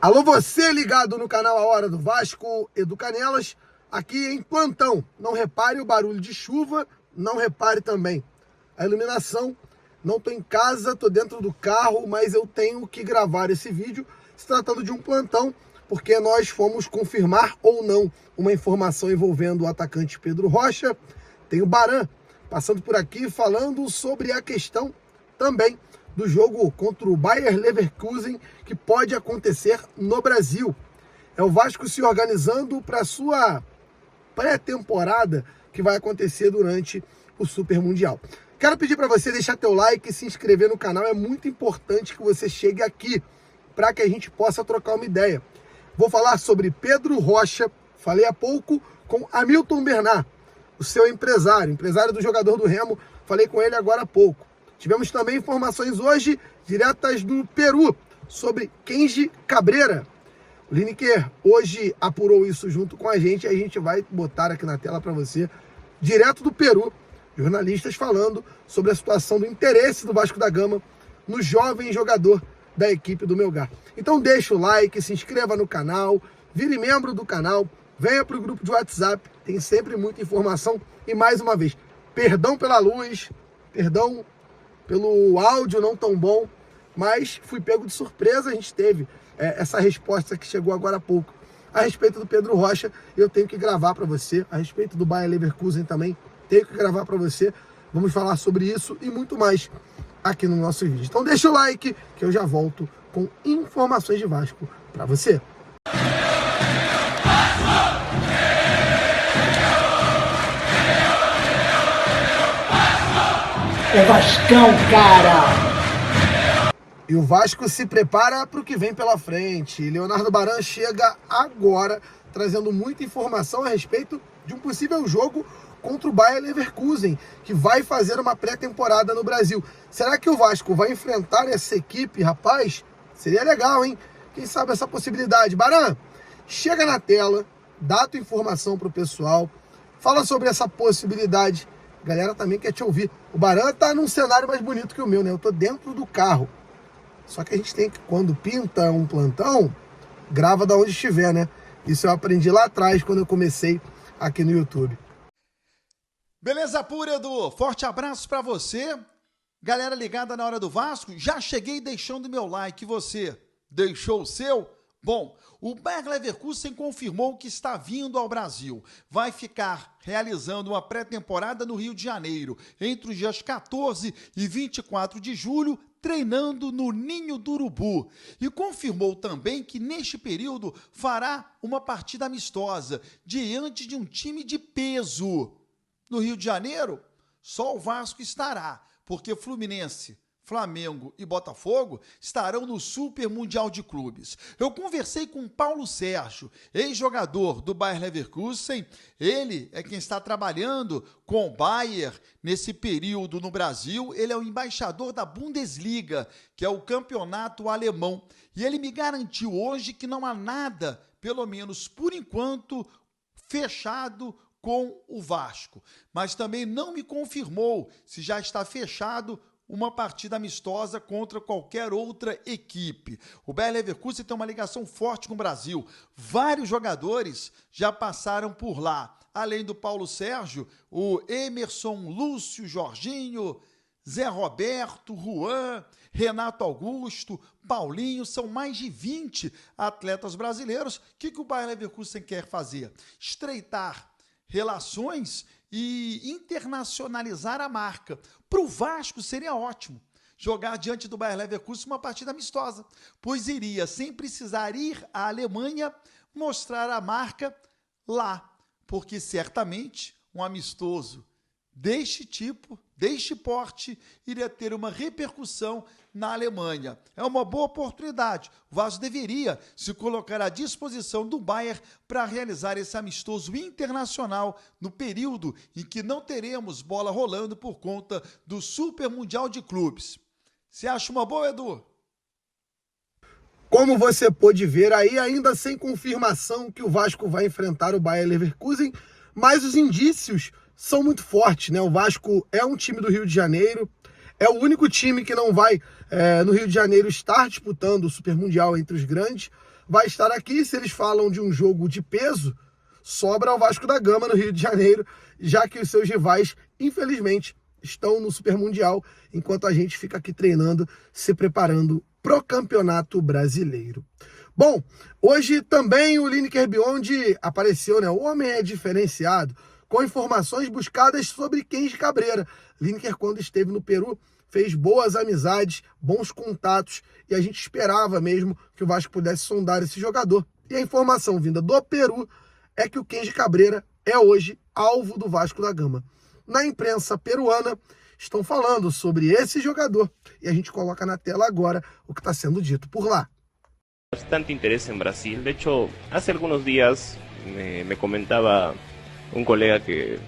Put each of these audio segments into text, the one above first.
Alô, você ligado no canal A Hora do Vasco, Edu Canelas, aqui em plantão. Não repare o barulho de chuva, não repare também a iluminação. Não estou em casa, estou dentro do carro, mas eu tenho que gravar esse vídeo se tratando de um plantão, porque nós fomos confirmar ou não uma informação envolvendo o atacante Pedro Rocha. Tem o Baran passando por aqui falando sobre a questão também do jogo contra o Bayer Leverkusen que pode acontecer no Brasil. É o Vasco se organizando para a sua pré-temporada que vai acontecer durante o Super Mundial. Quero pedir para você deixar teu like e se inscrever no canal. É muito importante que você chegue aqui para que a gente possa trocar uma ideia. Vou falar sobre Pedro Rocha. Falei há pouco com Hamilton Bernard, o seu empresário do jogador do Remo. Falei com ele agora há pouco. Tivemos também informações hoje diretas do Peru sobre Kenji Cabreira. O Lineker hoje apurou isso junto com a gente e a gente vai botar aqui na tela para você, direto do Peru, jornalistas falando sobre a situação do interesse do Vasco da Gama no jovem jogador da equipe do Melgar. Então deixa o like, se inscreva no canal, vire membro do canal, venha para o grupo de WhatsApp, tem sempre muita informação. E mais uma vez, perdão pela luz, perdão pelo áudio não tão bom, mas fui pego de surpresa. A gente teve essa resposta que chegou agora há pouco a respeito do Pedro Rocha. Eu tenho que gravar para você, a respeito do Bayer Leverkusen também, tenho que gravar para você. Vamos falar sobre isso e muito mais aqui no nosso vídeo. Então deixa o like que eu já volto com informações de Vasco para você. É Vascão, cara! E o Vasco se prepara para o que vem pela frente. Leonardo Baran chega agora trazendo muita informação a respeito de um possível jogo contra o Bayer Leverkusen, que vai fazer uma pré-temporada no Brasil. Será que o Vasco vai enfrentar essa equipe, rapaz? Seria legal, hein? Quem sabe essa possibilidade. Baran, chega na tela, dá a tua informação para o pessoal, fala sobre essa possibilidade. A galera também quer te ouvir. O Baran tá num cenário mais bonito que o meu, né? Eu tô dentro do carro. Só que a gente tem que, quando pinta um plantão, grava da onde estiver, né? Isso eu aprendi lá atrás, quando eu comecei aqui no YouTube. Beleza pura, Edu? Forte abraço pra você. Galera ligada na Hora do Vasco, já cheguei deixando meu like. Você deixou o seu? Bom, o Bayer Leverkusen confirmou que está vindo ao Brasil. Vai ficar realizando uma pré-temporada no Rio de Janeiro, entre os dias 14 e 24 de julho, treinando no Ninho do Urubu. E confirmou também que neste período fará uma partida amistosa diante de um time de peso. No Rio de Janeiro, só o Vasco estará, porque Fluminense, Flamengo e Botafogo estarão no Super Mundial de Clubes. Eu conversei com Paulo Sérgio, ex-jogador do Bayer Leverkusen. Ele é quem está trabalhando com o Bayer nesse período no Brasil. Ele é o embaixador da Bundesliga, que é o campeonato alemão. E ele me garantiu hoje que não há nada, pelo menos por enquanto, fechado com o Vasco. Mas também não me confirmou se já está fechado uma partida amistosa contra qualquer outra equipe. O Bayer Leverkusen tem uma ligação forte com o Brasil. Vários jogadores já passaram por lá. Além do Paulo Sérgio, o Emerson, Lúcio, Jorginho, Zé Roberto, Juan, Renato Augusto, Paulinho, são mais de 20 atletas brasileiros. O que o Bayer Leverkusen quer fazer? Estreitar relações e internacionalizar a marca. Para o Vasco seria ótimo jogar diante do Bayer Leverkusen uma partida amistosa, pois iria, sem precisar ir à Alemanha, mostrar a marca lá, porque certamente um amistoso deste tipo, deste porte, iria ter uma repercussão na Alemanha. É uma boa oportunidade. O Vasco deveria se colocar à disposição do Bayer para realizar esse amistoso internacional no período em que não teremos bola rolando por conta do Super Mundial de Clubes. Você acha uma boa, Edu? Como você pôde ver aí, ainda sem confirmação que o Vasco vai enfrentar o Bayer Leverkusen, mas os indícios são muito fortes, né? O Vasco é um time do Rio de Janeiro, É o único time que não vai no Rio de Janeiro estar disputando o Super Mundial entre os grandes. Vai estar aqui. Se eles falam de um jogo de peso, sobra ao Vasco da Gama no Rio de Janeiro, já que os seus rivais, infelizmente, estão no Super Mundial, enquanto a gente fica aqui treinando, se preparando pro Campeonato Brasileiro. Bom, hoje também o Lineker Beyond apareceu, né? O homem é diferenciado, com informações buscadas sobre Kenji Cabreira. Lineker, quando esteve no Peru, fez boas amizades, bons contatos, e a gente esperava mesmo que o Vasco pudesse sondar esse jogador. E a informação vinda do Peru é que o Kenji Cabreira é hoje alvo do Vasco da Gama. Na imprensa peruana estão falando sobre esse jogador e a gente coloca na tela agora o que está sendo dito por lá. Bastante interés en Brasil. De hecho, hace algunos días me comentaba un colega que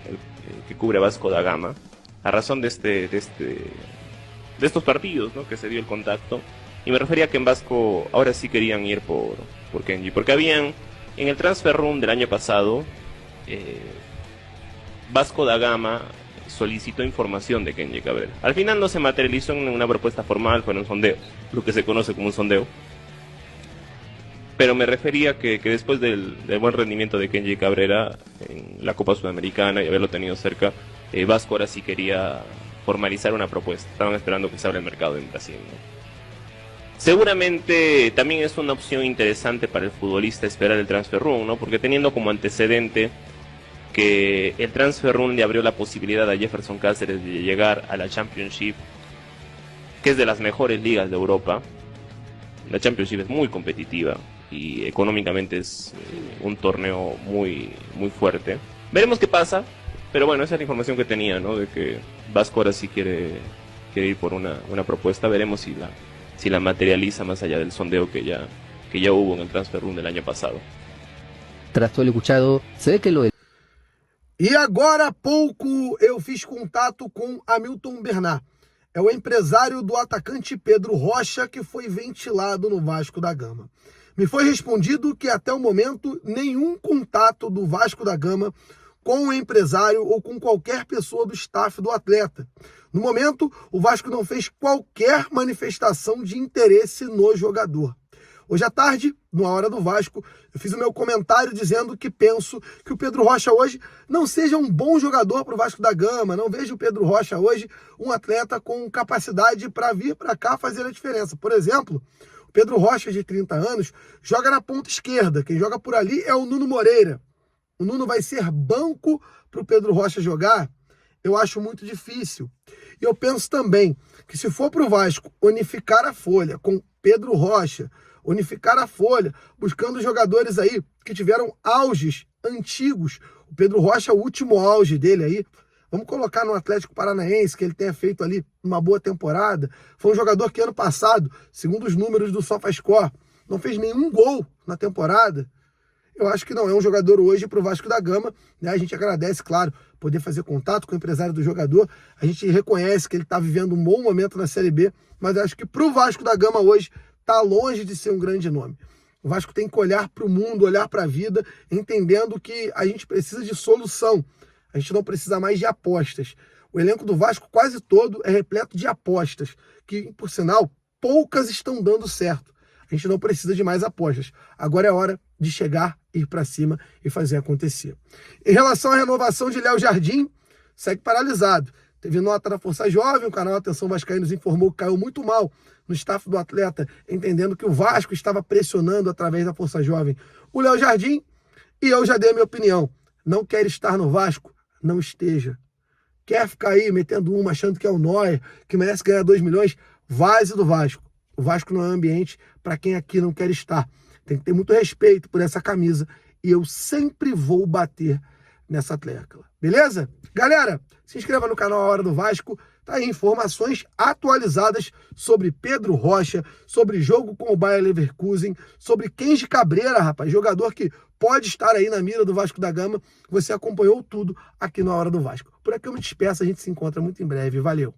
cubre Vasco da Gama, a razón de estos partidos, ¿no?, que se dio el contacto, y me refería que en Vasco ahora sí querían ir por Kenji, porque habían, en el transfer room del año pasado, Vasco da Gama solicitó información de Kenji Cabreira. Al final no se materializó en una propuesta formal, fueron sondeos, lo que se conoce como un sondeo. Pero me refería que después del buen rendimiento de Kenji Cabreira en la Copa Sudamericana y haberlo tenido cerca, Vasco ahora sí quería formalizar una propuesta. Estaban esperando que se abra el mercado en Brasil, ¿no? Seguramente también es una opción interesante para el futbolista esperar el transfer room, ¿no? Porque teniendo como antecedente que el transfer room le abrió la posibilidad a Jefferson Cáceres de llegar a la Championship, que es de las mejores ligas de Europa. La Championship es muy competitiva y económicamente es un torneo muy, muy fuerte. Veremos qué pasa, pero bueno, esa es la información que tenía, ¿no? De que Vasco ahora sí quiere ir por una propuesta. Veremos si la materializa más allá del sondeo que ya hubo en el transfer room del año pasado. Tras todo lo escuchado, se ve que lo del... E agora há pouco eu fiz contato com Hamilton Bernard. É o empresário do atacante Pedro Rocha, que foi ventilado no Vasco da Gama. Me foi respondido que até o momento nenhum contato do Vasco da Gama com o empresário ou com qualquer pessoa do staff do atleta. No momento, o Vasco não fez qualquer manifestação de interesse no jogador. Hoje à tarde, na Hora do Vasco, eu fiz o meu comentário dizendo que penso que o Pedro Rocha hoje não seja um bom jogador para o Vasco da Gama. Não vejo o Pedro Rocha hoje um atleta com capacidade para vir para cá fazer a diferença. Por exemplo, o Pedro Rocha, de 30 anos, joga na ponta esquerda. Quem joga por ali é o Nuno Moreira. O Nuno vai ser banco para o Pedro Rocha jogar? Eu acho muito difícil. E eu penso também que se for para o Vasco unificar a folha com Pedro Rocha, unificar a folha, buscando jogadores aí que tiveram auges antigos. O Pedro Rocha, o último auge dele aí, vamos colocar no Atlético Paranaense, que ele tenha feito ali uma boa temporada. Foi um jogador que ano passado, segundo os números do SofaScore, não fez nenhum gol na temporada. Eu acho que não é um jogador hoje para o Vasco da Gama, né? A gente agradece, claro, poder fazer contato com o empresário do jogador. A gente reconhece que ele está vivendo um bom momento na Série B, mas eu acho que para o Vasco da Gama hoje está longe de ser um grande nome. O Vasco tem que olhar para o mundo, olhar para a vida, entendendo que a gente precisa de solução. A gente não precisa mais de apostas. O elenco do Vasco quase todo é repleto de apostas, que, por sinal, poucas estão dando certo. A gente não precisa de mais apostas. Agora é hora de chegar, ir para cima e fazer acontecer. Em relação à renovação de Léo Jardim, segue paralisado. Teve nota da Força Jovem, o canal Atenção Vascaíno nos informou que caiu muito mal no staff do atleta, entendendo que o Vasco estava pressionando através da Força Jovem o Léo Jardim, e eu já dei a minha opinião. Não quer estar no Vasco? Não esteja. Quer ficar aí metendo uma, achando que é o Neuer, que merece ganhar 2 milhões? Vaze do Vasco. O Vasco não é um ambiente para quem aqui não quer estar. Tem que ter muito respeito por essa camisa e eu sempre vou bater nessa tecla. Beleza? Galera, se inscreva no canal A Hora do Vasco. Tá aí informações atualizadas sobre Pedro Rocha, sobre jogo com o Bayer Leverkusen, sobre Kenji Cabreira, rapaz, jogador que pode estar aí na mira do Vasco da Gama. Você acompanhou tudo aqui na Hora do Vasco. Por aqui eu me despeço, a gente se encontra muito em breve. Valeu!